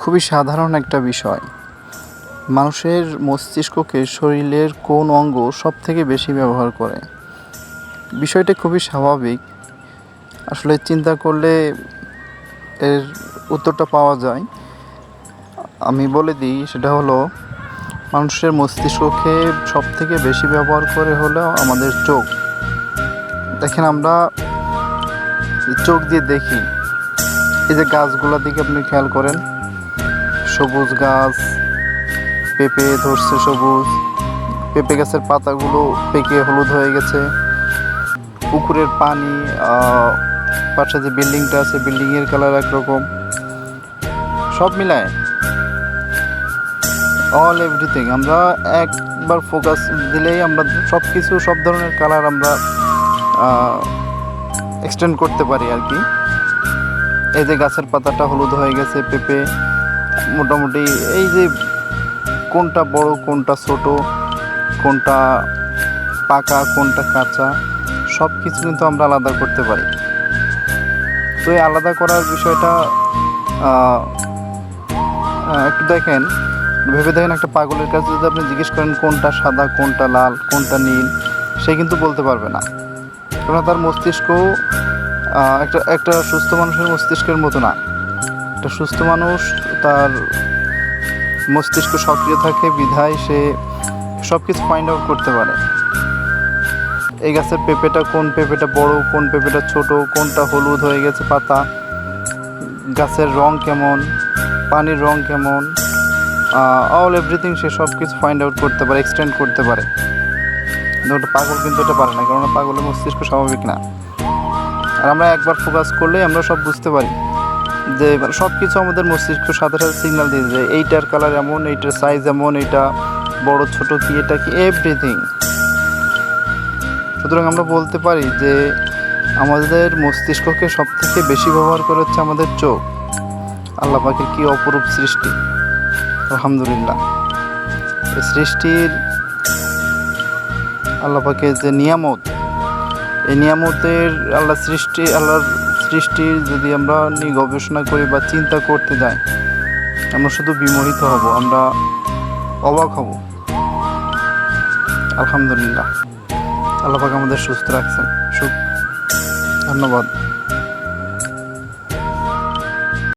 খুবই সাধারণ একটা বিষয়। মানুষের মস্তিষ্ককে শরীরের কোন অঙ্গ সবথেকে বেশি ব্যবহার করে? বিষয়টা খুবই স্বাভাবিক। আসলে চিন্তা করলে এর উত্তরটা পাওয়া যায়। আমি বলে দিই, সেটা হলো মানুষের মস্তিষ্ককে সবথেকে বেশি ব্যবহার করে হলো আমাদের চোখ। দেখেন, আমরা চোখ দিয়ে দেখি। এই যে গাছগুলোর দিকে আপনি খেয়াল করেন, সবুজ গাছ, পেঁপে ধরছে সবুজ, পেঁপে গাছের পাতাগুলো পেকে হলুদ হয়ে গেছে, পুকুরের পানি, পাশে যে বিল্ডিংটা আছে বিল্ডিংয়ের কালার একরকম। সব মিলায় অল এভরিথিং আমরা একবার ফোকাস দিলেই আমরা সব কিছু, সব ধরনের কালার আমরা এক্সটেন্ড করতে পারি আর কি। এই যে গাছের পাতাটা হলুদ হয়ে গেছে, পেঁপে মোটামুটি, এই যে কোনটা বড় কোনটা ছোট, কোনটা পাকা কোনটা কাঁচা, সব কিছু কিন্তু আমরা আলাদা করতে পারি। তো এই আলাদা করার বিষয়টা একটু দেখেন, ভেবে দেখেন, একটা পাগলের কাছে যদি আপনি জিজ্ঞেস করেন কোনটা সাদা কোনটা লাল কোনটা নীল, সে কিন্তু বলতে পারবে না, কারণ তার মস্তিষ্ক একটা সুস্থ মানুষের মস্তিষ্কের মতো না। একটা সুস্থ মানুষ, তার মস্তিষ্ক সক্রিয় থাকে বিধায় সে সব কিছু ফাইন্ড আউট করতে পারে। এই গাছের পেঁপেটা কোন পেঁপেটা বড় কোন পেঁপেটা ছোট, কোনটা হলুদ হয়ে গেছে পাতা, গাছের রং কেমন, পানির রং কেমন, অল এভরিথিং সে সব কিছু ফাইন্ড আউট করতে পারে, এক্সটেন্ড করতে পারে। ওটা পাগল কিন্তু এটা পারে না, কারণ পাগলের মস্তিষ্ক স্বাভাবিক না। আর আমরা একবার ফোকাস করলেই আমরা সব বুঝতে পারি যে সব কিছু আমাদের মস্তিষ্ক সাথে সাথে সিগন্যাল দিয়ে যায়, এইটার কালার এমন, এইটার সাইজ এমন, এইটা বড় ছোট কি এটা কি, এভরিথিং। সুতরাং আমরা বলতে পারি যে আমাদের মস্তিষ্ককে সব থেকে বেশি ব্যবহার করে হচ্ছে আমাদের চোখ। আল্লাহ পাকের কি অপরূপ সৃষ্টি, আলহামদুলিল্লাহ। এই সৃষ্টির আল্লাহ পাকের যে নিয়ামত, এই নিয়ামতের আল্লাহর সৃষ্টির যদি আমরা নিয়ে গবেষণা করি বা চিন্তা করতে যাই, আমরা শুধু বিমোহিত হব, আমরা অবাক হব। আলহামদুলিল্লাহ, আল্লাহ পাক আমাদের সুস্থ রাখছেন। ধন্যবাদ।